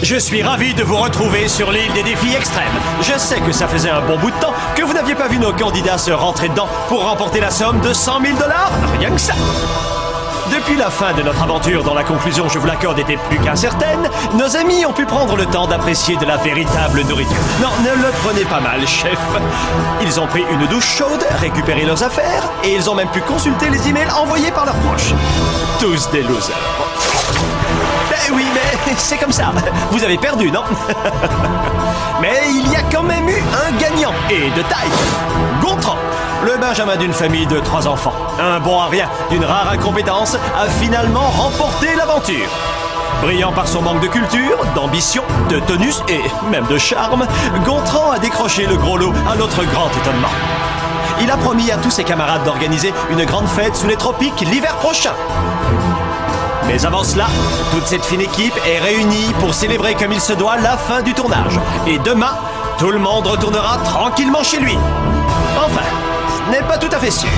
Je suis ravi de vous retrouver sur l'île des défis extrêmes. Je sais que ça faisait un bon bout de temps que vous n'aviez pas vu nos candidats se rentrer dedans pour remporter la somme de 100 000 $. Rien que ça. Depuis la fin de notre aventure, dont la conclusion, je vous l'accorde, était plus qu'incertaine, nos amis ont pu prendre le temps d'apprécier de la véritable nourriture. Non, ne le prenez pas mal, chef. Ils ont pris une douche chaude, récupéré leurs affaires, et ils ont même pu consulter les emails envoyés par leurs proches. Tous des losers. Ben oui, mais c'est comme ça. Vous avez perdu, non? Mais il y a quand même eu un gagnant, et de taille. Gontran, le benjamin d'une famille de 3 enfants. Un bon à rien, d'une rare incompétence, a finalement remporté l'aventure. Brillant par son manque de culture, d'ambition, de tonus et même de charme, Gontran a décroché le gros lot à notre grand étonnement. Il a promis à tous ses camarades d'organiser une grande fête sous les tropiques l'hiver prochain. Mais avant cela, toute cette fine équipe est réunie pour célébrer comme il se doit la fin du tournage. Et demain, tout le monde retournera tranquillement chez lui. Enfin, ce n'est pas tout à fait sûr.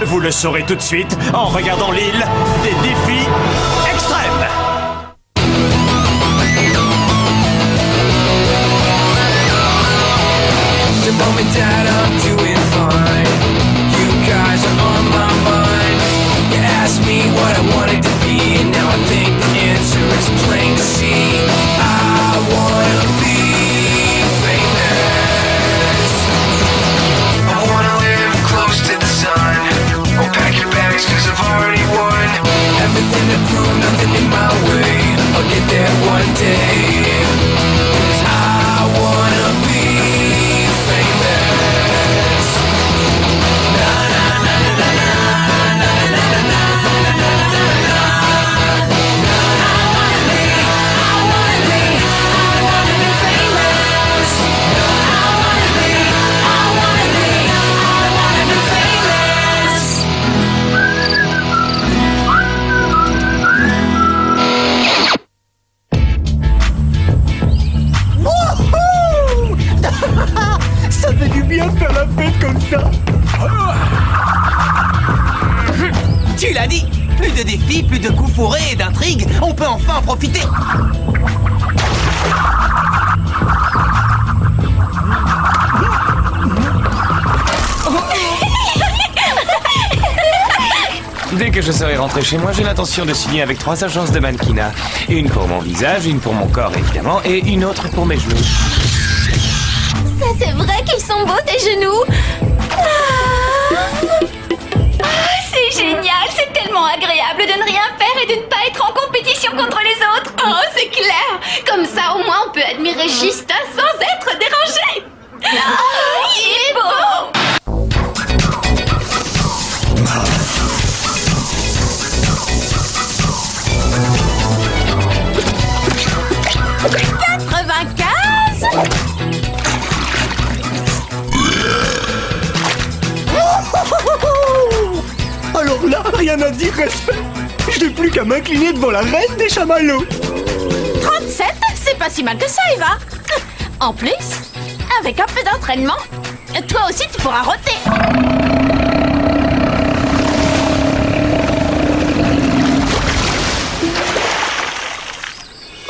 Vous le saurez tout de suite en regardant l'île des défis extrêmes. The moment that I'm doing fine, you guys are on my mind. You asked me what I wanted to be, and now I think the answer is plain to see. I wanna be famous. I wanna live close to the sun. Oh, pack your bags 'cause I've already won. Everything to prove, nothing in my way. I'll get there one day. 'Cause I wanna be famous. Na na na na na na na na na na na na. I wanna be famous. I wanna be famous. Wouhou! Ça fait du bien de faire la fête comme ça. Tu l'as dit, plus de défis, plus de coups fourrés et d'intrigues, on peut enfin en profiter. Dès que je serai rentré chez moi, j'ai l'intention de signer avec 3 agences de mannequinat. Une pour mon visage, une pour mon corps évidemment, et une autre pour mes genoux. Ça, c'est vrai qu'ils sont beaux, tes genoux. C'est génial, c'est tellement agréable de ne rien faire et de ne pas être en compétition contre les autres. Oh, c'est clair. Comme ça, au moins, on peut admirer Justin sans être dérangé. Oh, il est beau. Alors là, rien à dire, respect. Je n'ai plus qu'à m'incliner devant la reine des chamallows. 37, c'est pas si mal que ça, Eva. En plus, avec un peu d'entraînement, toi aussi tu pourras roter.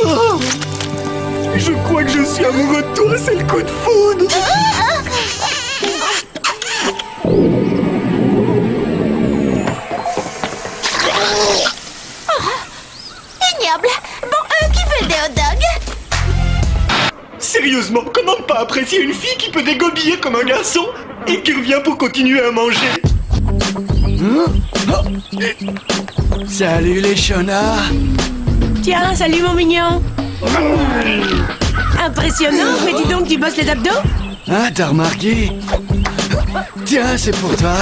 Oh, je crois que je suis amoureux de toi, c'est le coup de foudre. Ignoble. Bon, qui veut le hot dog? Sérieusement, comment ne pas apprécier une fille qui peut dégobiller comme un garçon et qui revient pour continuer à manger? Salut les chenards. Tiens, salut mon mignon. Impressionnant, mais dis donc, tu bosses les abdos? Ah, t'as remarqué? Tiens, c'est pour toi.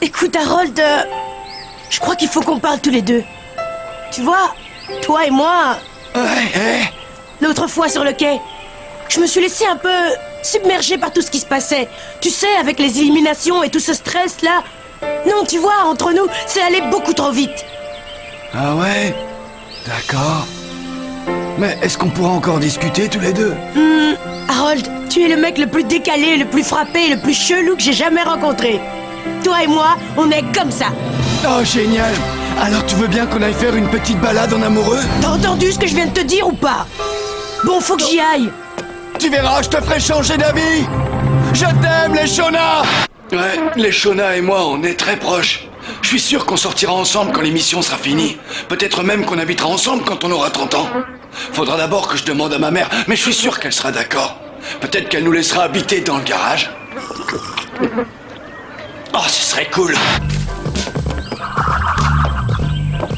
Écoute, Harold, je crois qu'il faut qu'on parle tous les deux. Tu vois, toi et moi, Ouais, l'autre fois sur le quai, je me suis laissé un peu submerger par tout ce qui se passait. Tu sais, avec les éliminations et tout ce stress-là. Non, tu vois, entre nous, c'est allé beaucoup trop vite. Ah ouais? D'accord. Mais est-ce qu'on pourra encore discuter tous les deux? Harold, tu es le mec le plus décalé, le plus frappé, le plus chelou que j'ai jamais rencontré. Toi et moi, on est comme ça. Oh, génial! Alors tu veux bien qu'on aille faire une petite balade en amoureux? T'as entendu ce que je viens de te dire ou pas? Bon, faut que j'y aille. Tu verras, je te ferai changer d'avis. Je t'aime, les Shona. Ouais, les Shona et moi, on est très proches. Je suis sûr qu'on sortira ensemble quand l'émission sera finie. Peut-être même qu'on habitera ensemble quand on aura 30 ans. Faudra d'abord que je demande à ma mère, mais je suis sûr qu'elle sera d'accord. Peut-être qu'elle nous laissera habiter dans le garage. Oh, ce serait cool.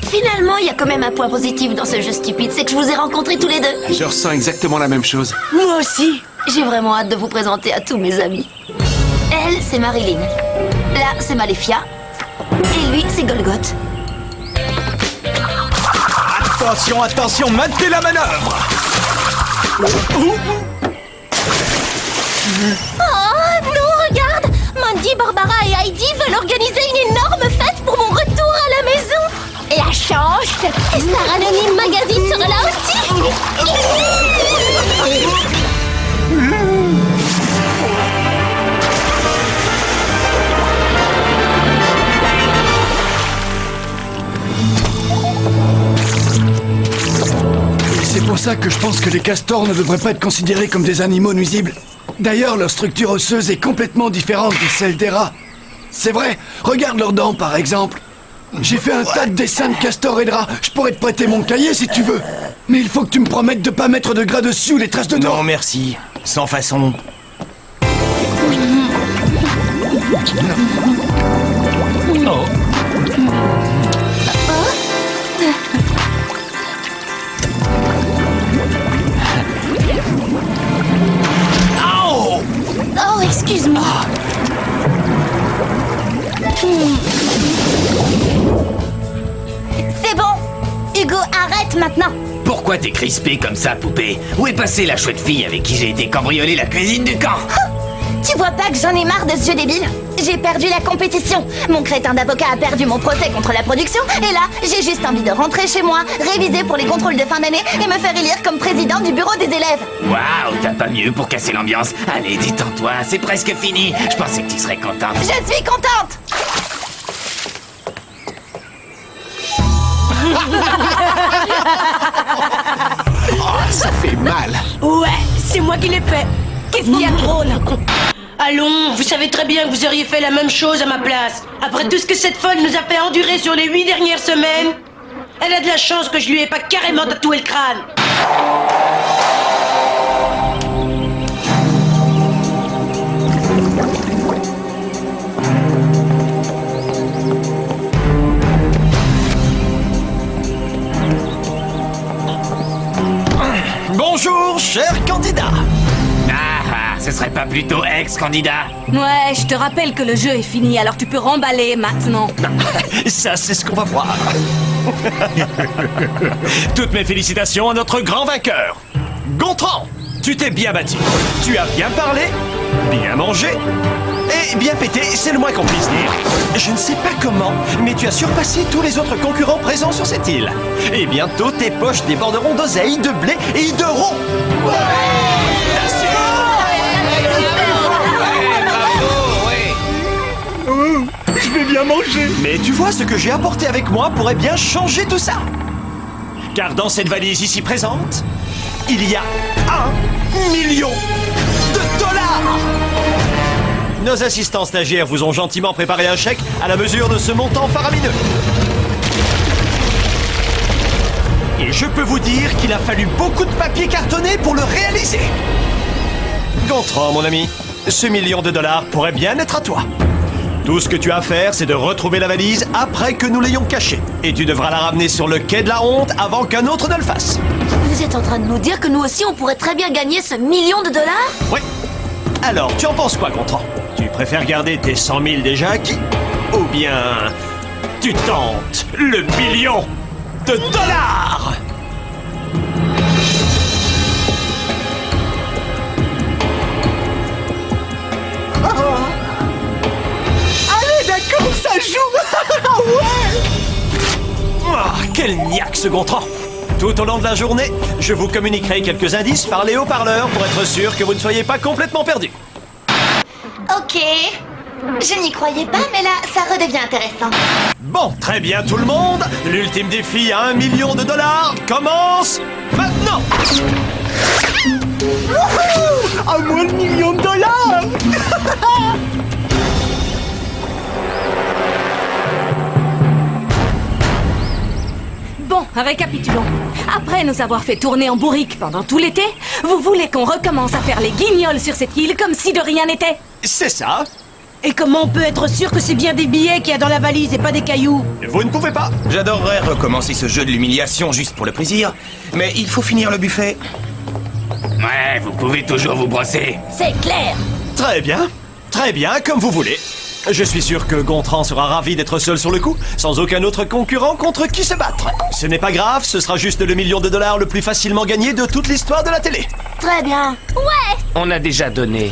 Finalement, il y a quand même un point positif dans ce jeu stupide, c'est que je vous ai rencontrés tous les deux. Je ressens exactement la même chose. Moi aussi. J'ai vraiment hâte de vous présenter à tous mes amis. Elle, c'est Marilyn. Là, c'est Maléfia. Et lui, c'est Golgoth. Attention, attention, maintenez la manœuvre. Oh non, regarde! Mandy, Barbara et Heidi veulent organiser une énorme fête pour mon retour à la maison. La chance! Et Star Anonyme Magazine sera là aussi. C'est pour ça que je pense que les castors ne devraient pas être considérés comme des animaux nuisibles. D'ailleurs, leur structure osseuse est complètement différente de celle des rats. C'est vrai, regarde leurs dents par exemple. J'ai fait un tas de dessins de castors et de rats. Je pourrais te prêter mon cahier si tu veux. Mais il faut que tu me promettes de pas mettre de gras dessus ou des traces de dents. Non, merci. Sans façon. Oh. Oh, excuse-moi. C'est bon. Hugo, arrête maintenant. Pourquoi t'es crispée comme ça, poupée? Où est passée la chouette fille avec qui j'ai été cambrioler la cuisine du camp? Tu vois pas que j'en ai marre de ce jeu débile? J'ai perdu la compétition. Mon crétin d'avocat a perdu mon procès contre la production. Et là, j'ai juste envie de rentrer chez moi, réviser pour les contrôles de fin d'année et me faire élire comme président du bureau des élèves. Waouh, t'as pas mieux pour casser l'ambiance. Allez, détends-toi, c'est presque fini. Je pensais que tu serais contente. Je suis contente. Ça fait mal. Ouais, c'est moi qui l'ai fait. Qu'est-ce qu'il y a de drôle? Allons, vous savez très bien que vous auriez fait la même chose à ma place. Après tout ce que cette folle nous a fait endurer sur les 8 dernières semaines, elle a de la chance que je lui ai pas carrément tatoué le crâne. Bonjour, cher candidat. Ah, ce serait pas plutôt ex-candidat? Ouais, je te rappelle que le jeu est fini, alors tu peux remballer maintenant. Ça, c'est ce qu'on va voir. Toutes mes félicitations à notre grand vainqueur. Gontran, tu t'es bien battu. Tu as bien parlé, bien mangé et bien pété, c'est le moins qu'on puisse dire. Je ne sais pas comment, mais tu as surpassé tous les autres concurrents présents sur cette île. Et bientôt, tes poches déborderont d'oseille, de blé et d'euros. Je vais bien manger. Mais tu vois, ce que j'ai apporté avec moi pourrait bien changer tout ça. Car dans cette valise ici présente, il y a 1 million de dollars. Nos assistants stagiaires vous ont gentiment préparé un chèque à la mesure de ce montant faramineux. Et je peux vous dire qu'il a fallu beaucoup de papier cartonné pour le réaliser. Gontran, mon ami, ce million de dollars pourrait bien être à toi. Tout ce que tu as à faire, c'est de retrouver la valise après que nous l'ayons cachée. Et tu devras la ramener sur le quai de la honte avant qu'un autre ne le fasse. Vous êtes en train de nous dire que nous aussi, on pourrait très bien gagner ce million de dollars? Oui. Alors, tu en penses quoi, Gontran? Tu préfères garder tes 100 000 déjà acquis? Ou bien tu tentes le million de dollars? Ça joue. Ouais. Ah, quel niaque ce Gontran! Tout au long de la journée, je vous communiquerai quelques indices par les haut-parleurs pour être sûr que vous ne soyez pas complètement perdus. Ok. Je n'y croyais pas, mais là, ça redevient intéressant. Bon, très bien tout le monde. L'ultime défi à 1 million de dollars commence maintenant. Wouhou! À moins de millions de dollars. Bon, récapitulons. Après nous avoir fait tourner en bourrique pendant tout l'été, vous voulez qu'on recommence à faire les guignols sur cette île comme si de rien n'était? C'est ça. Et comment on peut être sûr que c'est bien des billets qu'il y a dans la valise et pas des cailloux? Vous ne pouvez pas. J'adorerais recommencer ce jeu de l'humiliation juste pour le plaisir, mais il faut finir le buffet. Ouais, vous pouvez toujours vous brosser. C'est clair. Très bien, comme vous voulez. Je suis sûr que Gontran sera ravi d'être seul sur le coup, sans aucun autre concurrent contre qui se battre. Ce n'est pas grave, ce sera juste le million de dollars le plus facilement gagné de toute l'histoire de la télé. Très bien. Ouais. On a déjà donné.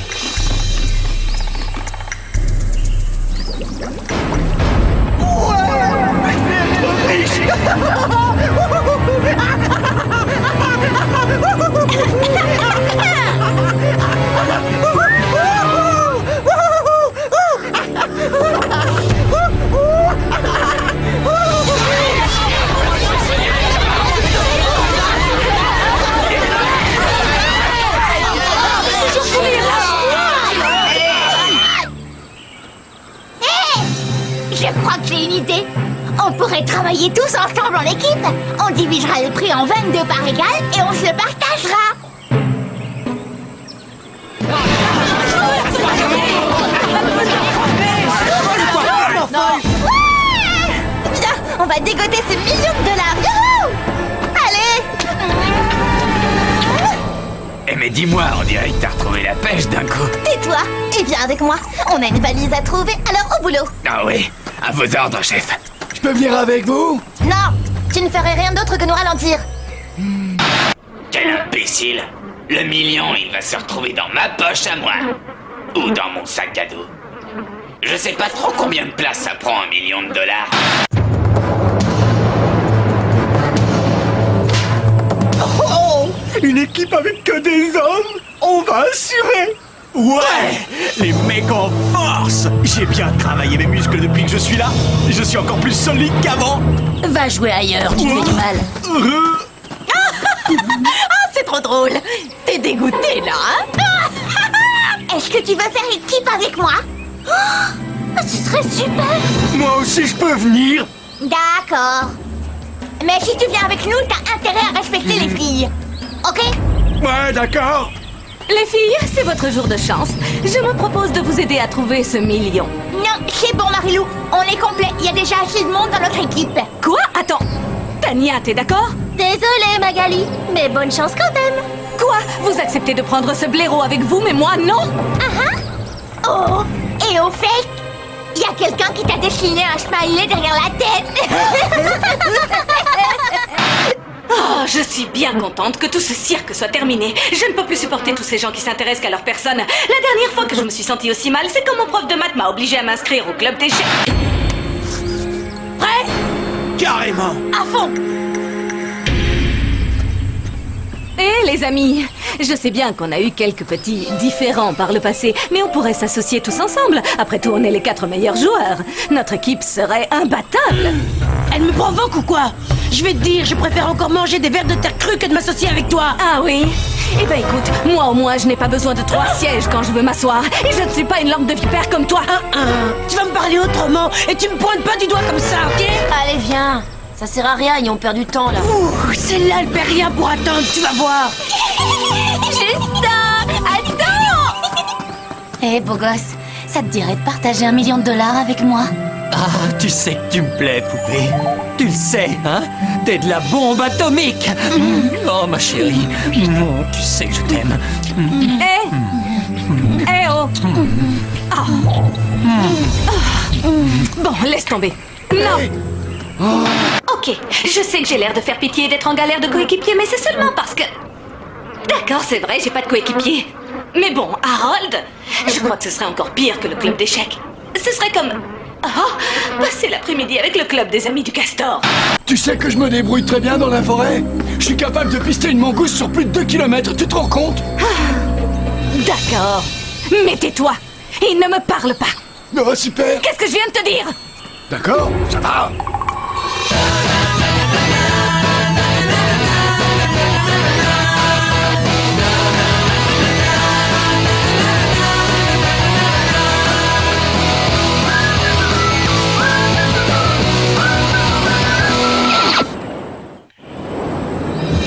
Je crois que j'ai une idée. On pourrait travailler tous ensemble en équipe. On divisera le prix en 22 parts égales et on se le partagera. Ouais! Viens, on va dégoter ce million de dollars. Youhou! Allez! Eh mais dis-moi, on dirait que t'as retrouvé la pêche d'un coup. Tais-toi et viens avec moi. On a une valise à trouver, alors au boulot. Ah oui, à vos ordres, chef. Je peux venir avec vous? Non, tu ne ferais rien d'autre que nous ralentir. Quel imbécile! Le million, il va se retrouver dans ma poche à moi. Ou dans mon sac à dos. Je sais pas trop combien de place ça prend 1 million de dollars. Oh! Une équipe avec que des hommes? On va assurer! Ouais! Les mecs en force! J'ai bien travaillé mes muscles depuis que je suis là. Je suis encore plus solide qu'avant. Va jouer ailleurs, tu te fais du mal. Ah, c'est trop drôle. T'es dégoûté, là, hein? Est-ce que tu veux faire équipe avec moi? Oh, ce serait super! Moi aussi, je peux venir. D'accord. Mais si tu viens avec nous, t'as intérêt à respecter les filles. Ok? Ouais, d'accord. Les filles, c'est votre jour de chance. Je me propose de vous aider à trouver ce million. Non, c'est bon, Marilou. On est complet. Il y a déjà assez de monde dans notre équipe. Quoi? Attends. Tania, t'es d'accord? Désolée, Magali. Mais bonne chance quand même. Quoi? Vous acceptez de prendre ce blaireau avec vous, mais moi, non? Oh, et au fait, il y a quelqu'un qui t'a dessiné un smiley derrière la tête. Oh, je suis bien contente que tout ce cirque soit terminé. Je ne peux plus supporter tous ces gens qui s'intéressent qu'à leur personne. La dernière fois que je me suis sentie aussi mal, c'est quand mon prof de maths m'a obligée à m'inscrire au club d'échecs. Prêt? Carrément. À fond! Eh les amis, je sais bien qu'on a eu quelques petits différends par le passé, mais on pourrait s'associer tous ensemble. Après tout, on est les 4 meilleurs joueurs. Notre équipe serait imbattable. Elle me provoque ou quoi? Je vais te dire, je préfère encore manger des vers de terre crus que de m'associer avec toi. Ah oui? Eh ben écoute, moi au moins je n'ai pas besoin de 3 sièges quand je veux m'asseoir. Et je ne suis pas une langue de vipère comme toi. Tu vas me parler autrement et tu me pointes pas du doigt comme ça, ok? Allez, viens. Ça sert à rien, ils ont perdu de temps, là. Ouh, celle-là, elle perd rien pour attendre, tu vas voir. Justin, attends! Eh, beau gosse, ça te dirait de partager $1 million avec moi? Ah, tu sais que tu me plais, poupée. Tu le sais, hein? T'es de la bombe atomique. Oh, ma chérie. Tu sais que je t'aime. Eh oh! Ah. Bon, laisse tomber. Non! Ok, je sais que j'ai l'air de faire pitié et d'être en galère de coéquipier, mais c'est seulement parce que... D'accord, c'est vrai, j'ai pas de coéquipier. Mais bon, Harold, je crois que ce serait encore pire que le club d'échecs. Ce serait comme... Oh, passer l'après-midi avec le club des amis du castor. Tu sais que je me débrouille très bien dans la forêt. Je suis capable de pister une mangouste sur plus de 2 km, tu te rends compte? D'accord, mais tais-toi et ne me parle pas. Non, super. Qu'est-ce que je viens de te dire? D'accord, ça va.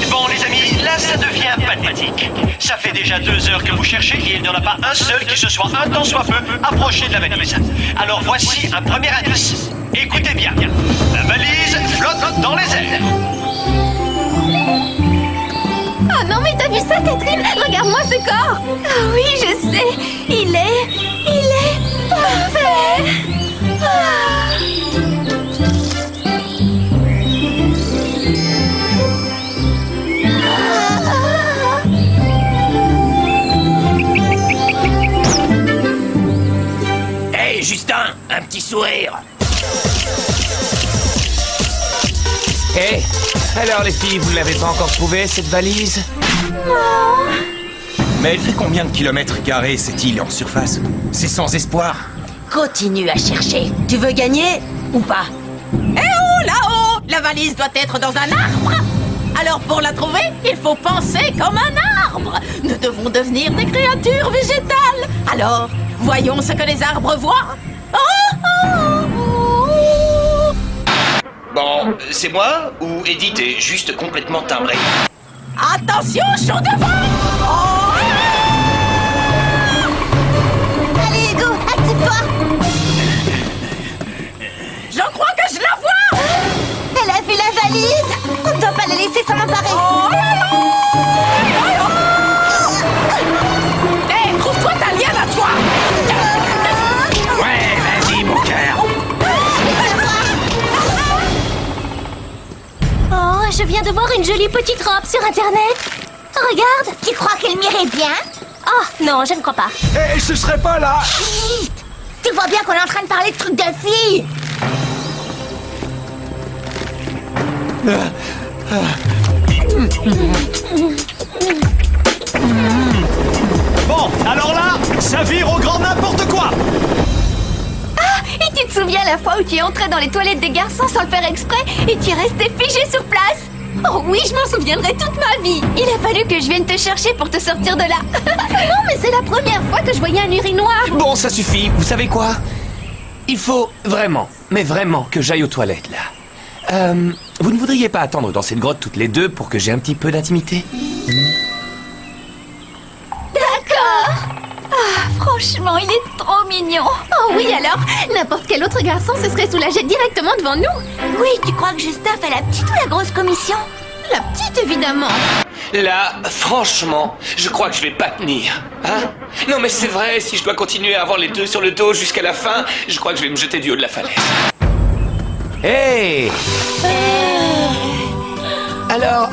Bon, les amis, là, ça devient pathétique. Ça fait déjà 2 heures que vous cherchez et il n'y en a pas un seul qui se soit un tant soit peu approché de la valise. Alors voici un premier indice. Écoutez bien. La valise flotte dans les airs. Oh non, mais t'as vu ça, Catherine? Regarde-moi ce corps. Ah oui, je sais. Il est parfait. Hey, Justin, un petit sourire. Hé, alors les filles, vous ne l'avez pas encore trouvée, cette valise? Non. Mais elle fait combien de kilomètres carrés, cette île en surface? C'est sans espoir. Continue à chercher. Tu veux gagner ou pas? Eh oh, là-haut! La valise doit être dans un arbre! Alors pour la trouver, il faut penser comme un arbre! Nous devons devenir des créatures végétales! Alors, voyons ce que les arbres voient! Bon, c'est moi ou Edith est juste complètement timbrée? Attention, chaud devant! Allez, Hugo, active-toi. Je crois que je la vois! Elle a vu la valise. On ne doit pas la laisser s'en emparer. Hé, trouve-toi ta liane à toi! Ouais, vas-y, mon cœur. Oh, je viens de voir une jolie petite robe sur Internet. Regarde, tu crois qu'elle m'irait bien? Oh, non, je ne crois pas. Hé, ce serait pas là. Chut. Tu vois bien qu'on est en train de parler de trucs de filles. Bon, alors là, ça vire au grand n'importe quoi. Ah, et tu te souviens la fois où tu es entré dans les toilettes des garçons sans le faire exprès et tu es resté figé sur place? Oh oui, je m'en souviendrai toute ma vie. Il a fallu que je vienne te chercher pour te sortir de là. Non, mais c'est la première fois que je voyais un urinoir. Bon, ça suffit, vous savez quoi? Il faut vraiment, mais vraiment, que j'aille aux toilettes, là. Vous ne voudriez pas attendre dans cette grotte toutes les deux pour que j'ai un petit peu d'intimité? D'accord. Ah, franchement, il est trop mignon. Oh oui, alors, n'importe quel autre garçon se serait soulagé directement devant nous. Oui, tu crois que Justin fait la petite ou la grosse commission? La petite, évidemment. Là, franchement, je crois que je vais pas tenir. Hein? Non mais c'est vrai, si je dois continuer à avoir les deux sur le dos jusqu'à la fin, je crois que je vais me jeter du haut de la falaise. Hey! Alors,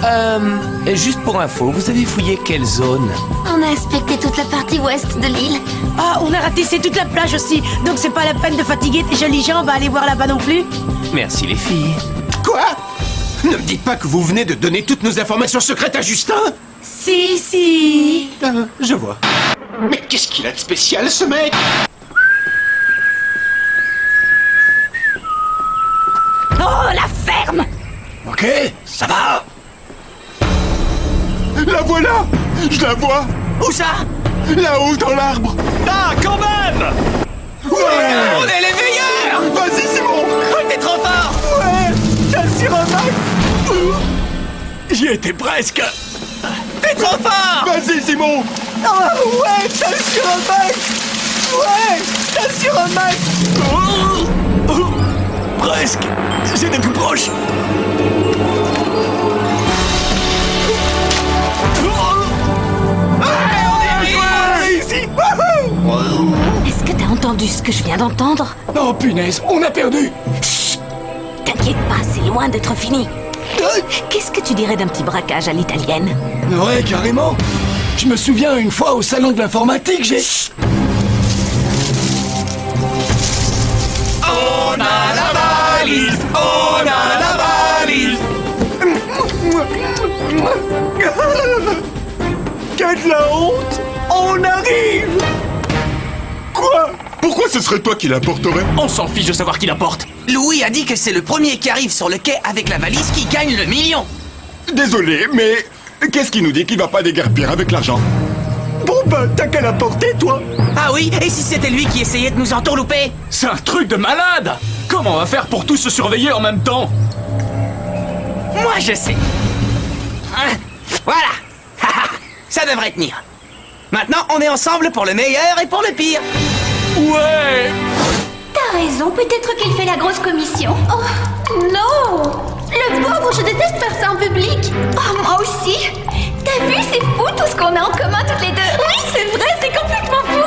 juste pour info, vous avez fouillé quelle zone? On a inspecté toute la partie ouest de l'île. Ah, on a ratissé toute la plage aussi, donc c'est pas la peine de fatiguer tes jolies jambes à aller voir là-bas non plus. Merci les filles. Quoi? Ne me dites pas que vous venez de donner toutes nos informations secrètes à Justin? Si. Ah, je vois. Mais qu'est-ce qu'il a de spécial, ce mec? Oh, la ferme! Ok, ça va. La voilà! Je la vois! Où ça? Là-haut, dans l'arbre! Ah, quand même. Ouais! On est les meilleurs! Vas-y, Simon! Oh, t'es trop fort! Ouais! T'assures un max! J'y étais presque! T'es trop fort! Vas-y, Simon! Ah, ouais! T'assures un max! Ouais! T'assures un max! Presque! J'étais tout proche! Est-ce que t'as entendu ce que je viens d'entendre? Oh punaise, on a perdu. Chut! T'inquiète pas, c'est loin d'être fini. Qu'est-ce que tu dirais d'un petit braquage à l'italienne? Ouais, carrément. Je me souviens une fois au salon de l'informatique, j'ai... On a la valise! On a la valise! Qu'a de la honte! On arrive! Quoi? Pourquoi Pourquoi ce serait toi qui l'apporterais? On s'en fiche de savoir qui la porte. Louis a dit que c'est le premier qui arrive sur le quai avec la valise qui gagne le million. Désolé, mais qu'est-ce qui nous dit qu'il va pas déguerpir avec l'argent? Bon ben, t'as qu'à la porter, toi. Ah oui, et si c'était lui qui essayait de nous entourlouper? C'est un truc de malade. Comment on va faire pour tous se surveiller en même temps? Moi, je sais. Hein? Voilà. Ça devrait tenir. Maintenant, on est ensemble pour le meilleur et pour le pire. Ouais. T'as raison, peut-être qu'il fait la grosse commission. Oh, non! Le pauvre, je déteste faire ça en public. Oh, moi aussi. T'as vu, c'est fou tout ce qu'on a en commun toutes les deux. Oui, c'est vrai, c'est complètement fou.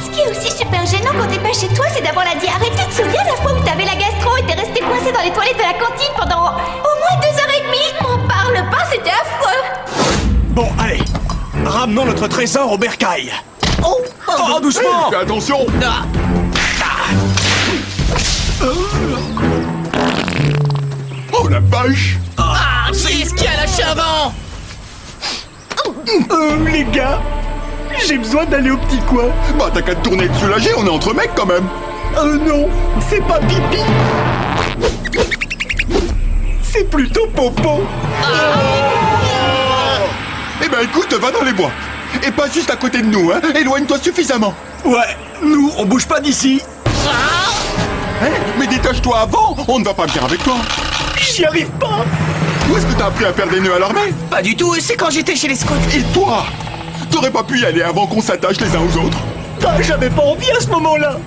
Ce qui est aussi super gênant quand t'es pas chez toi, c'est d'avoir la diarrhée. Tu te souviens la fois où t'avais la gastro et t'es resté coincé dans les toilettes de la cantine pendant au moins 2h30? M'en parle pas, c'était affreux. Bon, allez. Ramenons notre trésor au bercail. Oh, doucement. Fais attention. Oh la vache. Ah, qui est-ce qui a lâché avant? Les gars, j'ai besoin d'aller au petit coin. Bah t'as qu'à te tourner et te soulager, on est entre mecs quand même. Non, c'est pas pipi. C'est plutôt popo. Eh ben écoute, va dans les bois. Et pas juste à côté de nous, hein. Éloigne-toi suffisamment. Ouais, nous, on bouge pas d'ici. Hein? Mais détache-toi avant, on ne va pas bien avec toi. J'y arrive pas. Où est-ce que t'as appris à faire des nœuds à l'armée? Pas du tout, c'est quand j'étais chez les scouts. Et toi? T'aurais pas pu y aller avant qu'on s'attache les uns aux autres? Bah, j'avais pas envie à ce moment-là.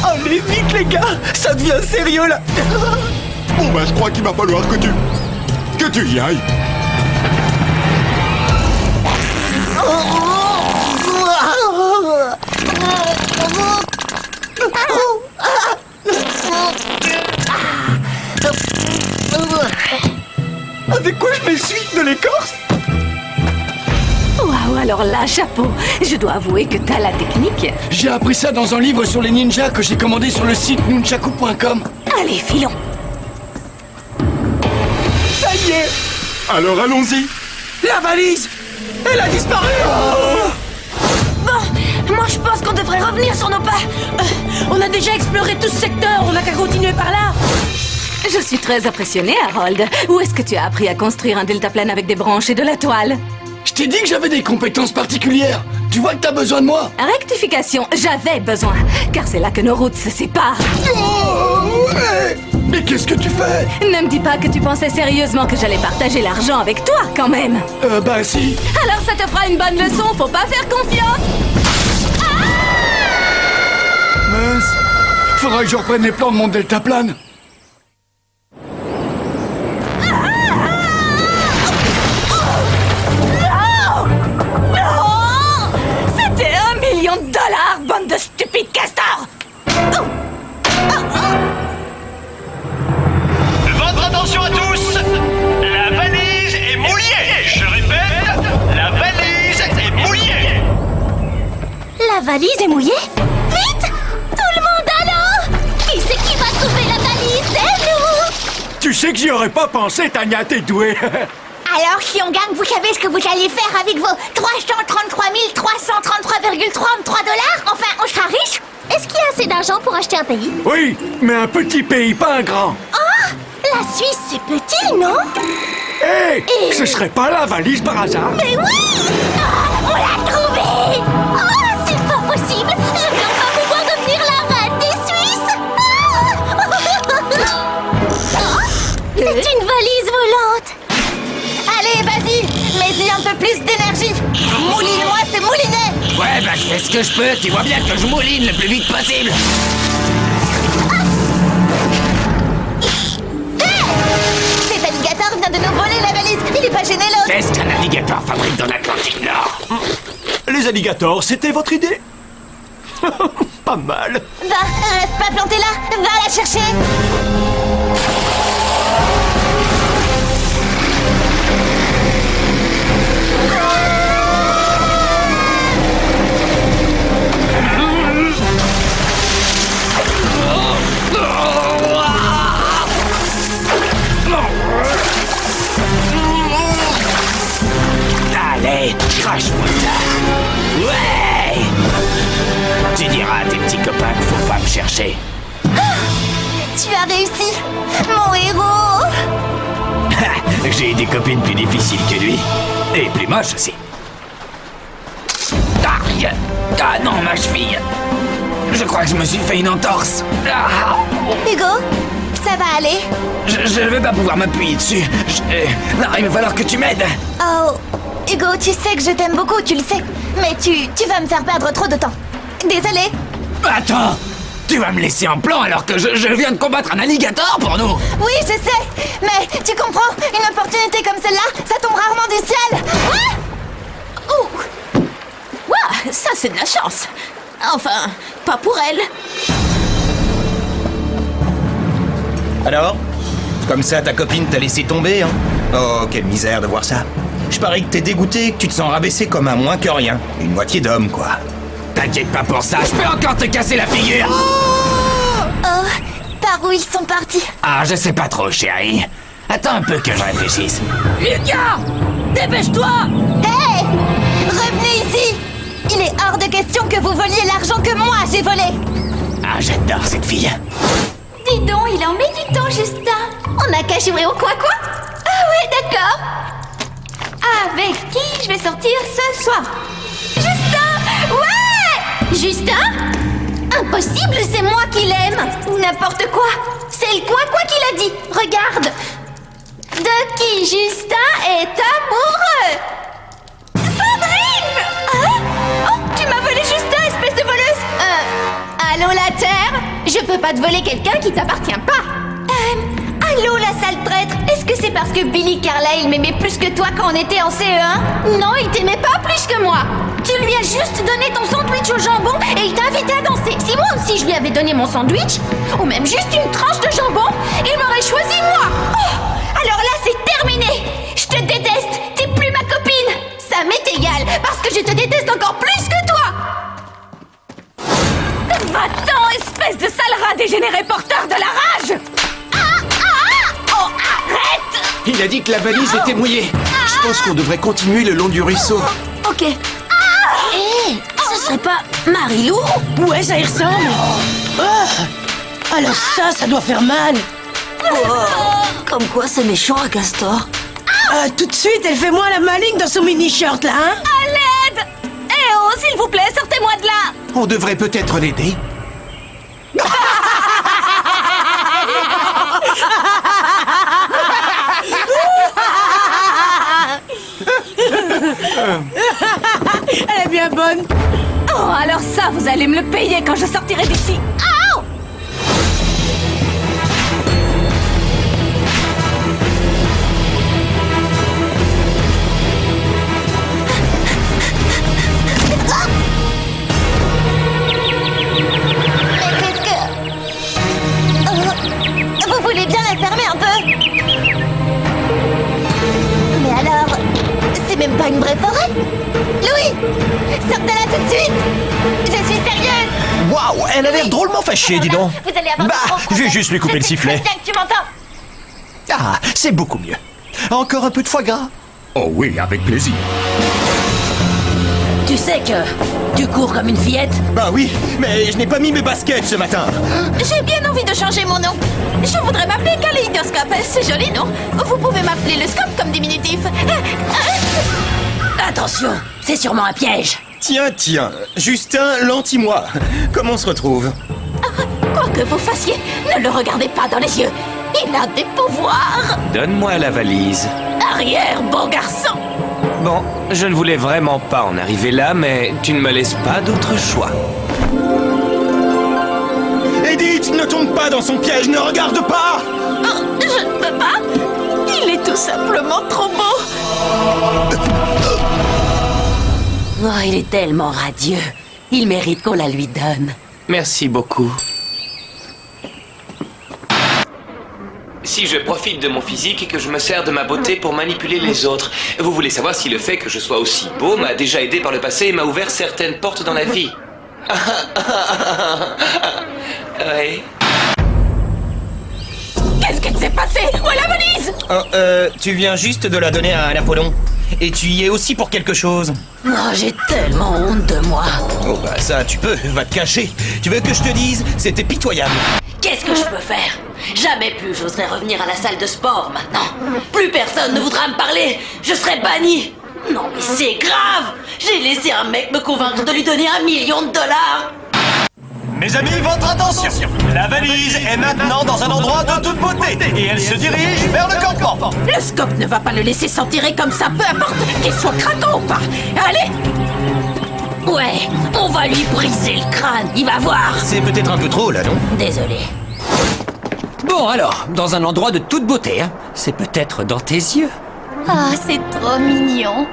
Allez, vite les gars, ça devient sérieux là. Bon bah je crois qu'il va falloir que tu y ailles. Avec quoi je m'essuie? De l'écorce? Waouh, alors là, chapeau. Je dois avouer que t'as la technique. J'ai appris ça dans un livre sur les ninjas que j'ai commandé sur le site nunchaku.com. Allez, filons. Ça y est. Alors allons-y. La valise! Elle a disparu! Bon, moi je pense qu'on devrait revenir sur nos pas. On a déjà exploré tout ce secteur, on n'a qu'à continuer par là. Je suis très impressionnée, Harold. Où est-ce que tu as appris à construire un deltaplane avec des branches et de la toile? Je t'ai dit que j'avais des compétences particulières. Tu vois que t'as besoin de moi. Rectification, j'avais besoin, car c'est là que nos routes se séparent. Oh, ouais. Mais qu'est-ce que tu fais? Ne me dis pas que tu pensais sérieusement que j'allais partager l'argent avec toi, quand même. Bah si. Alors ça te fera une bonne leçon, faut pas faire confiance. Mince. Faudra que je reprenne les plans de mon deltaplane. C'était $1 million, bande de stupides castors. Votre attention à tous. La valise est mouillée. Je répète, la valise est mouillée. La valise est mouillée? Vite! Tout le monde alors! Qui c'est qui va trouver la valise? C'est nous! Tu sais que j'y aurais pas pensé, Tania, t'es douée. Alors, si on gagne, vous savez ce que vous allez faire avec vos 333 333,33 $? Enfin, on sera riche? Est-ce qu'il y a assez d'argent pour acheter un pays? Oui, mais un petit pays, pas un grand. Oh! La Suisse, c'est petit, non? Hé! Ce serait pas la valise par hasard? Mais oui! Oh, on l'a trouvée! Oh, c'est pas possible! Je vais enfin pouvoir devenir la reine des Suisses! C'est une valise volante! Allez, vas-y, mets-y un peu plus d'énergie. Mouline-moi ce moulinet. Ouais, bah je fais ce que je peux. Tu vois bien que je mouline le plus vite possible. Cet alligator vient de nous voler la valise. Il est pas gêné, l'autre. Qu'est-ce qu'un navigateur fabrique dans l'Atlantique Nord? Les alligators, c'était votre idée? Pas mal. Va, reste pas planté là. Va la chercher. Allez, crache-moi ça. Ouais! à tes petits copains qu'il faut pas me chercher. Tu as réussi, mon héros. J'ai eu des copines plus difficiles que lui. Et plus moches aussi. Aïe! Ah non, ma cheville! Je crois que je me suis fait une entorse. Ah. Hugo, ça va aller? Je vais pas pouvoir m'appuyer dessus. Non, il va falloir que tu m'aides. Oh, Hugo, tu sais que je t'aime beaucoup, tu le sais. Mais tu vas me faire perdre trop de temps. Désolée. Attends! Tu vas me laisser en plan alors que je viens de combattre un alligator pour nous! Oui, je sais. Mais tu comprends, une opportunité comme celle-là, ça tombe rarement du ciel. Ah! Oh! Ouah, ça c'est de la chance. Enfin, pas pour elle. Alors? Comme ça, ta copine t'a laissé tomber, hein? Oh, quelle misère de voir ça. Je parie que t'es dégoûté, que tu te sens rabaissé comme un moins que rien. Une moitié d'homme, quoi. T'inquiète pas pour ça, je peux encore te casser la figure! Oh, par où ils sont partis? Ah, je sais pas trop, chérie. Attends un peu que je réfléchisse. Lucas! Dépêche-toi! Hé! Revenez ici! Il est hors de question que vous voliez l'argent que moi j'ai volé! Ah, j'adore cette fille. Dis donc, il en met du temps, Justin. On n'a qu'à jouer au coin-coin. Ah ouais, d'accord. Avec qui je vais sortir ce soir? Justin! Ouais! Justin? Impossible, c'est moi qui l'aime. N'importe quoi. C'est le coin-coin qui l'a dit. Regarde. De qui Justin est amoureux. Sandrine! Hein? Oh, tu m'as volé Justin, espèce de voleuse. Allô la Terre? Je peux pas te voler quelqu'un qui t'appartient pas. Allô la sale traître? Est-ce que c'est parce que Billy Carlisle m'aimait plus que toi quand on était en CE1? Non, il t'aimait pas plus que moi. Tu lui as juste donné ton sandwich au jambon et il t'a invité à danser. Si moi aussi je lui avais donné mon sandwich, ou même juste une tranche de jambon, il m'aurait choisi moi. Oh, alors là c'est terminé. Je te déteste, t'es plus ma copine. Ça m'est égal, parce que je te déteste encore plus que toi. Va-t'en, espèce de sale rat dégénéré porteur de la rage! Oh, arrête! Il a dit que la valise était mouillée. Je pense qu'on devrait continuer le long du ruisseau. Ok. Hé, ce serait pas Marilou? Ouais, ça y ressemble. Oh, alors ça doit faire mal. Comme quoi, c'est méchant à Castor. Tout de suite, elle fait moins la maligne dans son mini-shirt, là, hein? À l'aide! Eh oh, s'il vous plaît, sortez-moi de là! On devrait peut-être l'aider. Elle est bien bonne. Oh, alors ça, vous allez me le payer quand je sortirai d'ici. Au! Vous voulez bien la fermer un peu? Mais alors, c'est même pas une vraie forêt? Louis! Sortez-la tout de suite! Je suis sérieuse! Waouh, elle a l'air drôlement fâchée, dis donc. Vous allez avoir Je vais juste lui couper le sifflet. Bien que tu m'entends! Ah, c'est beaucoup mieux. Encore un peu de foie gras? Oh oui, avec plaisir. Tu sais que tu cours comme une fillette? Bah oui, mais je n'ai pas mis mes baskets ce matin. J'ai bien envie de changer mon nom. Je voudrais m'appeler Kaléidoscope. C'est joli, non? Vous pouvez m'appeler le scope comme diminutif. Attention, c'est sûrement un piège. Tiens, Justin, l'anti-moi. Comment on se retrouve? Quoi que vous fassiez, ne le regardez pas dans les yeux. Il a des pouvoirs. Donne-moi la valise. Arrière, beau garçon. Bon, je ne voulais vraiment pas en arriver là, mais tu ne me laisses pas d'autre choix. Edith, ne tombe pas dans son piège, ne regarde pas! Oh, je ne peux pas. Il est tout simplement trop beau. Oh, il est tellement radieux. Il mérite qu'on la lui donne. Merci beaucoup. Si je profite de mon physique et que je me sers de ma beauté pour manipuler les autres, vous voulez savoir si le fait que je sois aussi beau m'a déjà aidé par le passé et m'a ouvert certaines portes dans la vie? Oui. Qu'est-ce qui s'est passé? Où est la valise? Tu viens juste de la donner à un Apollon. Et tu y es aussi pour quelque chose. Oh, j'ai tellement honte de moi. Oh bah ça, tu peux, va te cacher. Tu veux que je te dise? C'était pitoyable. Qu'est-ce que je peux faire? Jamais plus j'oserais revenir à la salle de sport maintenant. Plus personne ne voudra me parler. Je serai banni. Non mais c'est grave. J'ai laissé un mec me convaincre de lui donner $1 million. Mes amis, votre attention! La valise est maintenant dans un endroit de toute beauté et elle se dirige vers le campement. Le scope ne va pas le laisser s'en tirer comme ça, peu importe qu'il soit craquant ou pas. Allez! Ouais, on va lui briser le crâne, il va voir. C'est peut-être un peu trop là, non? Désolé. Bon alors, dans un endroit de toute beauté, hein. C'est peut-être dans tes yeux. Ah, c'est trop mignon.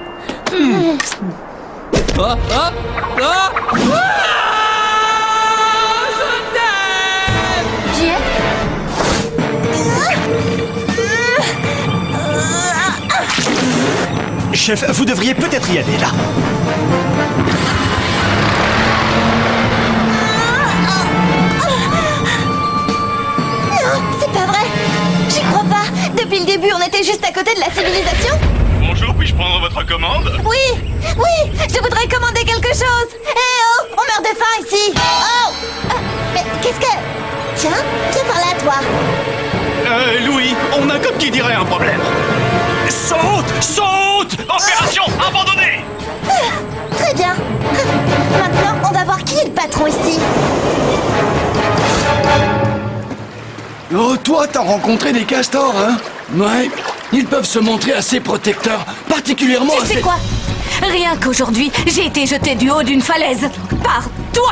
Oh, oh, oh. Chef, vous devriez peut-être y aller, là. Non, c'est pas vrai. J'y crois pas. Depuis le début, on était juste à côté de la civilisation. Bonjour, puis-je prendre votre commande? Oui, oui, je voudrais commander quelque chose. Eh oh, on meurt de faim ici. Oh, mais qu'est-ce que... Tiens, viens par là, toi. Louis, on a comme qui dirait un problème. Saute! Saute! Opération abandonnée! Très bien. Maintenant, on va voir qui est le patron ici. Oh, toi, t'as rencontré des castors, hein? Ouais, ils peuvent se montrer assez protecteurs, particulièrement... Tu sais quoi? Rien qu'aujourd'hui, j'ai été jeté du haut d'une falaise. Par toi!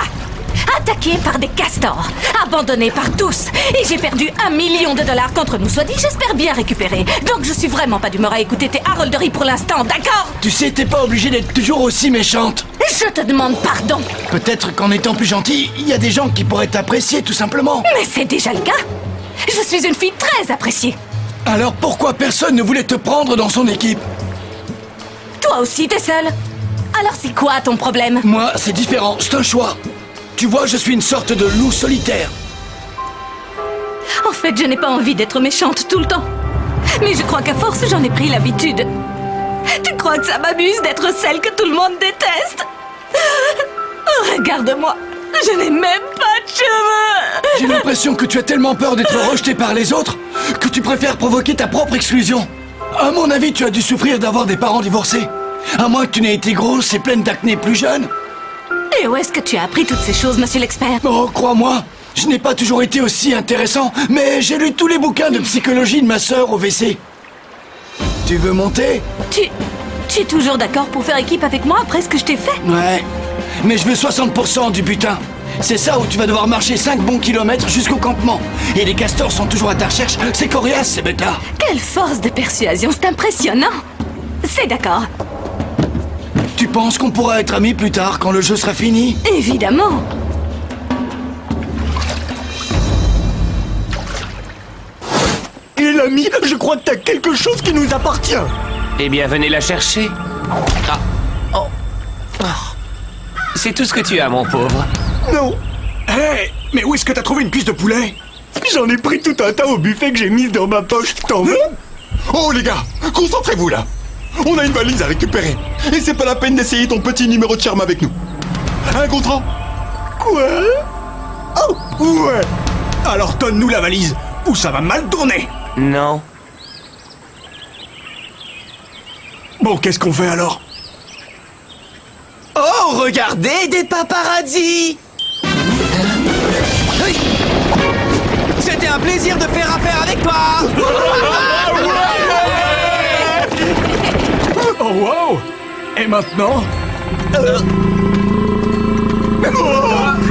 Attaqué par des castors, abandonné par tous, et j'ai perdu $1 million contre nous soit dit, j'espère bien récupérer. Donc je suis vraiment pas d'humeur à écouter tes harolderies pour l'instant, d'accord? Tu sais, t'es pas obligée d'être toujours aussi méchante. Je te demande pardon. Peut-être qu'en étant plus gentille, il y a des gens qui pourraient t'apprécier, tout simplement. Mais c'est déjà le cas. Je suis une fille très appréciée. Alors pourquoi personne ne voulait te prendre dans son équipe? Toi aussi, t'es seule. Alors c'est quoi ton problème? Moi, c'est différent, c'est un choix. Tu vois, je suis une sorte de loup solitaire. En fait, je n'ai pas envie d'être méchante tout le temps. Mais je crois qu'à force, j'en ai pris l'habitude. Tu crois que ça m'amuse d'être celle que tout le monde déteste? Regarde-moi, je n'ai même pas de cheveux. J'ai l'impression que tu as tellement peur d'être rejetée par les autres que tu préfères provoquer ta propre exclusion. À mon avis, tu as dû souffrir d'avoir des parents divorcés. À moins que tu n'aies été grosse et pleine d'acné plus jeune. Et où est-ce que tu as appris toutes ces choses, monsieur l'expert? Oh, crois-moi, je n'ai pas toujours été aussi intéressant, mais j'ai lu tous les bouquins de psychologie de ma sœur au WC. Tu veux monter? Tu es toujours d'accord pour faire équipe avec moi après ce que je t'ai fait? Ouais, mais je veux 60% du butin. C'est ça où tu vas devoir marcher 5 bons kilomètres jusqu'au campement. Et les castors sont toujours à ta recherche. C'est coriace, ces bêtes-là. Quelle force de persuasion, c'est impressionnant. C'est d'accord. Tu penses qu'on pourra être amis plus tard, quand le jeu sera fini? Évidemment. Et l'ami, je crois que t'as quelque chose qui nous appartient. Eh bien, venez la chercher. Ah. Oh. Oh. C'est tout ce que tu as, mon pauvre. Non. Hé, mais où est-ce que t'as trouvé une cuisse de poulet? J'en ai pris tout un tas au buffet que j'ai mis dans ma poche. T'en veux? Oh les gars, concentrez-vous là. On a une valise à récupérer. Et c'est pas la peine d'essayer ton petit numéro de charme avec nous. Un contrat? Quoi? Oh, ouais. Alors donne-nous la valise, ou ça va mal tourner. Non. Bon, qu'est-ce qu'on fait alors? Oh, regardez, des paparazzis! Oui. C'était un plaisir de faire affaire avec toi! Oh, wow! Et maintenant? Oh,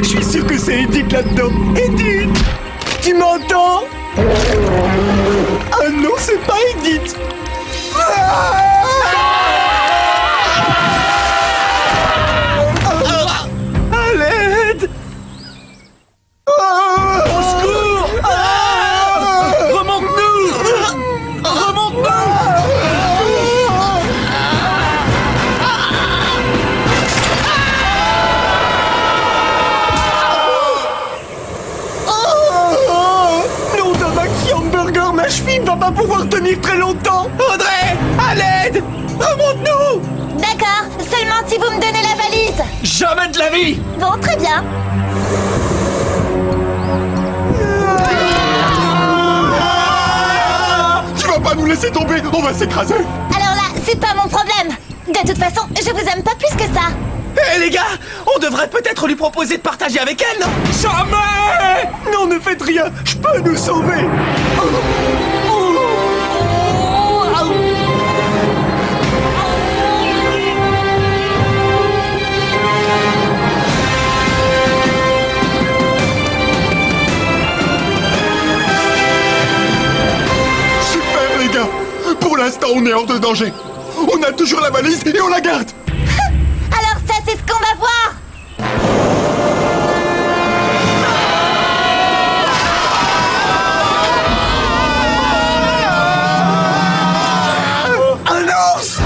je suis sûr que c'est Edith là-dedans. Edith! Tu m'entends? Ah non, c'est pas Edith! À l'aide! Au secours! Remonte-nous! Remonte-nous! Nom d'un Maxi Hamburger, ma cheville ne va pas pouvoir tenir depuis très longtemps. Audrey, à l'aide! Remonte-nous! D'accord, seulement si vous me donnez la valise. Jamais de la vie. Bon, très bien. Tu vas pas nous laisser tomber, on va s'écraser. Alors là, c'est pas mon problème. De toute façon, je vous aime pas plus que ça. Hé les gars, on devrait peut-être lui proposer de partager avec elle, non? Jamais. Non, ne faites rien. Je peux nous sauver. Super les gars. Pour l'instant, on est hors de danger. On a toujours la valise et on la garde. Alors ça, c'est ce qu'on va voir. Un ours!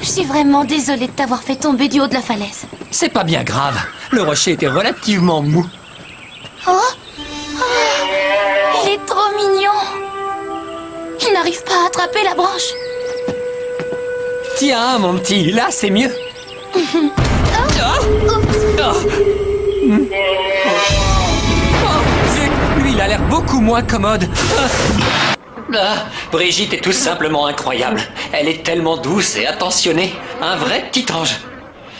Je suis vraiment désolée de t'avoir fait tomber du haut de la falaise. C'est pas bien grave. Le rocher était relativement mou. Oh, il est trop mignon. Il n'arrive pas à attraper la branche. Tiens, mon petit, là c'est mieux. Zut, lui il a l'air beaucoup moins commode. Brigitte est tout simplement incroyable. Elle est tellement douce et attentionnée. Un vrai petit ange.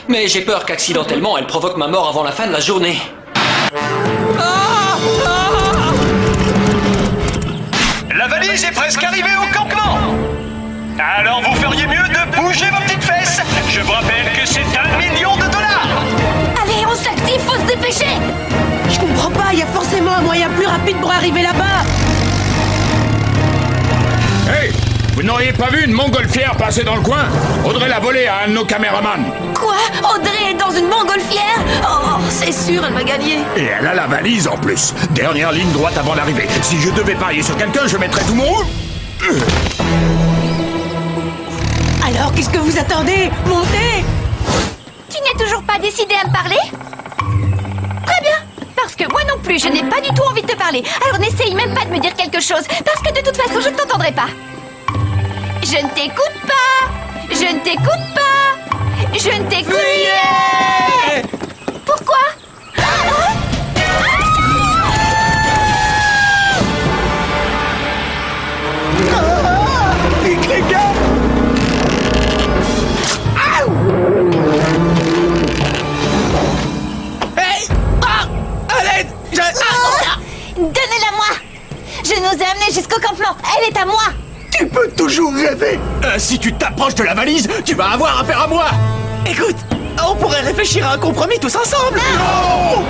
Mais j'ai peur qu'accidentellement elle provoque ma mort avant la fin de la journée. La valise est presque arrivée au campement. Alors vous feriez mieux de bouger vos petites fesses. Je vous rappelle que c'est $1 million. Allez, on s'active, faut se dépêcher. Je comprends pas, il y a forcément un moyen plus rapide pour arriver là-bas. Hey, vous n'auriez pas vu une montgolfière passer dans le coin? Audrey l'a volée à un de nos caméramans. Quoi? Audrey est dans une montgolfière? Oh, c'est sûr, elle va gagner. Et elle a la valise en plus. Dernière ligne droite avant l'arrivée. Si je devais parier sur quelqu'un, je mettrais tout mon... Alors, qu'est-ce que vous attendez? Montez! Tu n'es toujours pas décidé à me parler? Très bien. Parce que moi non plus, je n'ai pas du tout envie de te parler. Alors n'essaye même pas de me dire quelque chose. Parce que de toute façon, je ne t'entendrai pas. Je ne t'écoute pas. Je ne t'écoute pas. Je ne t'écoute pas. Pourquoi? Vite les gars. Hey! À l'aide! Donnez-la-moi. Je nous ai amenés jusqu'au campement. Elle est à moi. Tu peux toujours rêver. Si tu t'approches de la valise, tu vas avoir affaire à moi. Écoute, on pourrait réfléchir à un compromis tous ensemble. Non!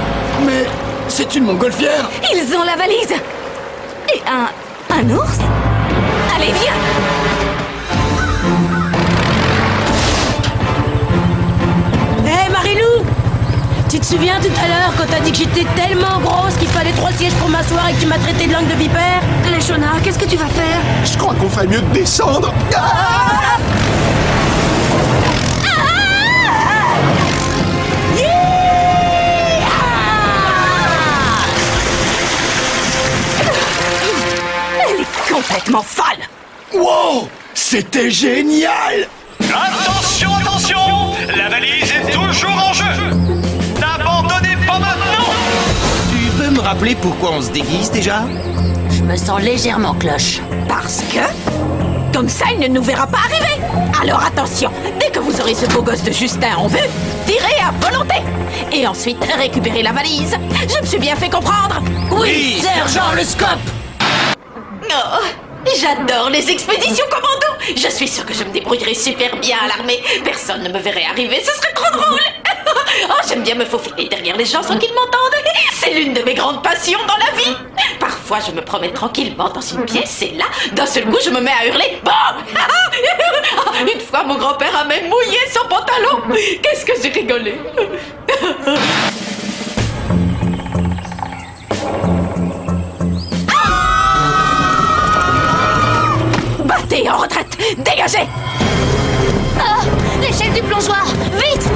Mais c'est une montgolfière. Ils ont la valise. Et un ours? Allez, viens. Hé, Marilou! Tu te souviens tout à l'heure quand t'as dit que j'étais tellement grosse qu'il fallait 3 sièges pour m'asseoir et que tu m'as traité de langue de vipère? Léchona, qu'est-ce que tu vas faire? Je crois qu'on ferait mieux de descendre. Elle est complètement folle. Wow! C'était génial! Attention, attention! La valise est toujours en jeu. N'abandonnez pas maintenant. Tu peux me rappeler pourquoi on se déguise déjà? Je me sens légèrement cloche. Parce que... Comme ça, il ne nous verra pas arriver. Alors attention, dès que vous aurez ce beau gosse de Justin en vue, tirez à volonté. Et ensuite, récupérez la valise. Je me suis bien fait comprendre. Oui, sergent le scope. Oh, j'adore les expéditions commando. Je suis sûre que je me débrouillerai super bien à l'armée. Personne ne me verrait arriver, ce serait trop drôle. Oh, j'aime bien me faufiler derrière les gens sans qu'ils m'entendent. C'est l'une de mes grandes passions dans la vie. Parfois, je me promène tranquillement dans une pièce et là, d'un seul coup, je me mets à hurler. Bon. Une fois, mon grand-père a même mouillé son pantalon. Qu'est-ce que j'ai rigolé. Battez en retraite. Dégagez. Oh, l'échelle du plongeoir. Vite.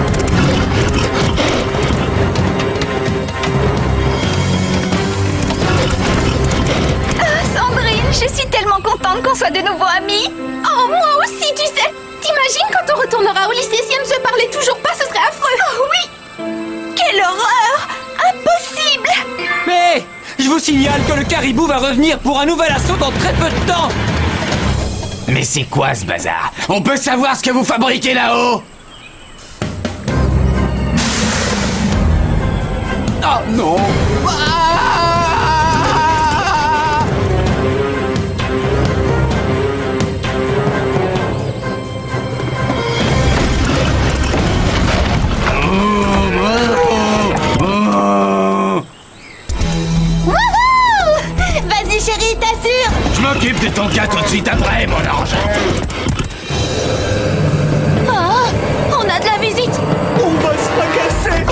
contente qu'on soit de nouveau amis. Oh, moi aussi, tu sais. T'imagines quand on retournera au lycée si elle ne se parlait toujours pas, ce serait affreux. Oh oui. Quelle horreur. Impossible. Mais je vous signale que le caribou va revenir pour un nouvel assaut dans très peu de temps. Mais c'est quoi ce bazar? On peut savoir ce que vous fabriquez là-haut? Oh non! Vas-y chérie, t'assures. Je m'occupe de ton cas tout de suite après, mon ange. Oh, on a de la visite. On va se fracasser.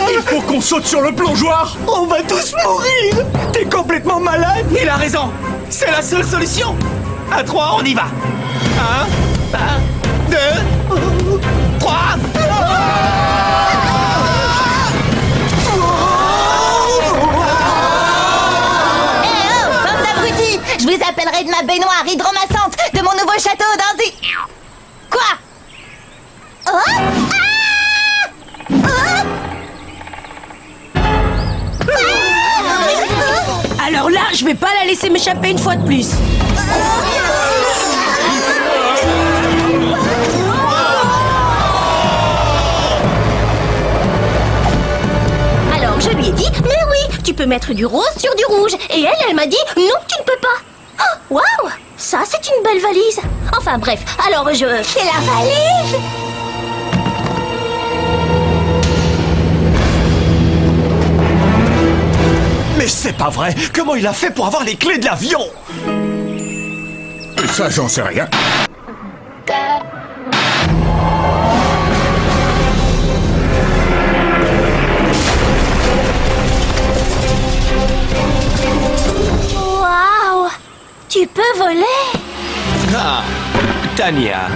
Il faut qu'on saute sur le plongeoir. On va tous mourir. T'es complètement malade. Il a raison. C'est la seule solution. À 3, on y va. 1, 2, 3. Je vous appellerai de ma baignoire hydromassante de mon nouveau château dans Quoi? Oh? Alors là, je vais pas la laisser m'échapper une fois de plus. Alors je lui ai dit, mais oui, tu peux mettre du rose sur du rouge. Et elle m'a dit, non, tu ne peux pas. Oh, waouh, ça c'est une belle valise. Enfin bref, alors je... C'est la valise. Mais c'est pas vrai. Comment il a fait pour avoir les clés de l'avion? Ça, j'en sais rien. Waouh, tu peux voler. Ah, Tania,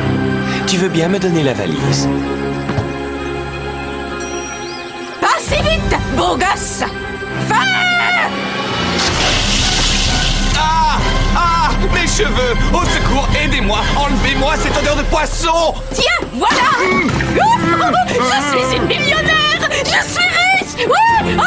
tu veux bien me donner la valise? Pas si vite, beau gosse. Ah, mes cheveux! Au secours, aidez-moi! Enlevez-moi cette odeur de poisson! Tiens, voilà. Je suis une millionnaire. Je suis riche. Ouais.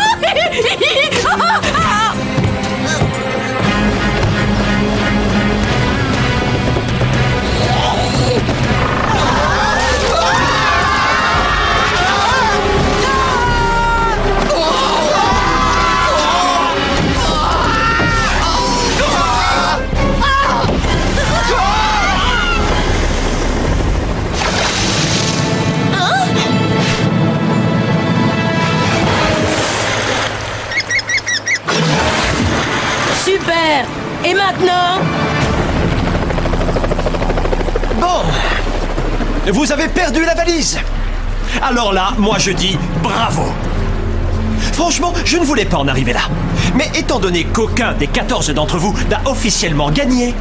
Super. Et maintenant? Bon, vous avez perdu la valise. Alors là, moi je dis bravo. Franchement, je ne voulais pas en arriver là. Mais étant donné qu'aucun des 14 d'entre vous n'a officiellement gagné,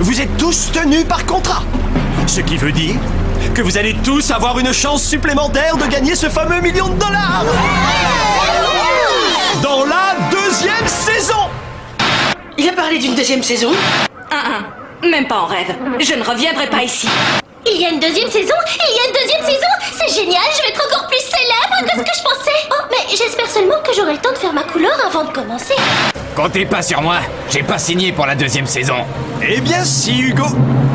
vous êtes tous tenus par contrat. Ce qui veut dire que vous allez tous avoir une chance supplémentaire de gagner ce fameux $1 million dans la deuxième saison. Il a parlé d'une deuxième saison? Même pas en rêve. Je ne reviendrai pas ici. Il y a une deuxième saison. Il y a une deuxième saison. C'est génial, je vais être encore plus célèbre que ce que je pensais. Oh, mais j'espère seulement que j'aurai le temps de faire ma couleur avant de commencer. Comptez pas sur moi, j'ai pas signé pour la deuxième saison. Eh bien si, Hugo.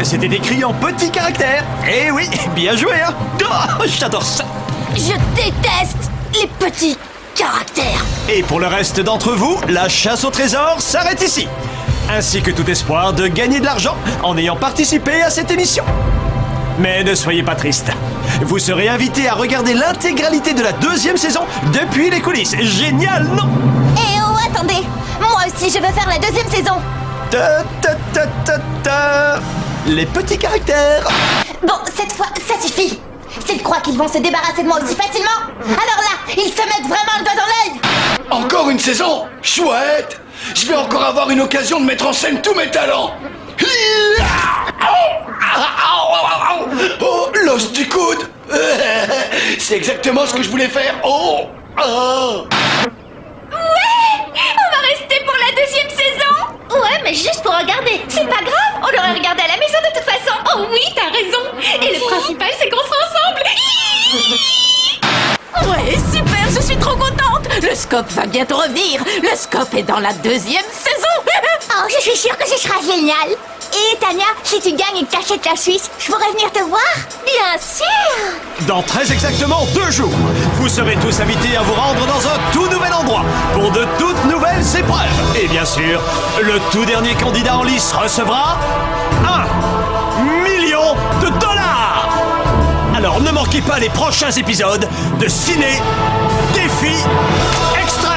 C'était écrit en petits caractères. Eh oui, bien joué, hein. Oh, j'adore ça. Je déteste les petits caractères. Et pour le reste d'entre vous, la chasse au trésor s'arrête ici. Ainsi que tout espoir de gagner de l'argent en ayant participé à cette émission. Mais ne soyez pas triste. Vous serez invité à regarder l'intégralité de la deuxième saison depuis les coulisses. Génial, non? Eh oh, attendez. Moi aussi, je veux faire la deuxième saison. Les petits caractères. Bon, cette fois, ça suffit. S'ils croient qu'ils vont se débarrasser de moi aussi facilement, alors là, ils se mettent vraiment le doigt dans l'œil. Encore une saison? Chouette! Je vais encore avoir une occasion de mettre en scène tous mes talents. Oh, l'os du coude. C'est exactement ce que je voulais faire. Oh, oh. Ouais, on va rester pour la deuxième saison. Ouais, mais juste pour regarder Scope va bientôt revenir. Le Scope est dans la 2e saison. Oh, je suis sûre que ce sera génial. Et Tania, si tu gagnes et que t'achètes la Suisse, je pourrais venir te voir? Bien sûr. Dans très exactement 2 jours, vous serez tous invités à vous rendre dans un tout nouvel endroit pour de toutes nouvelles épreuves. Et bien sûr, le tout dernier candidat en lice recevra 1 million de dollars. Alors ne manquez pas les prochains épisodes de Ciné Défi Extrême.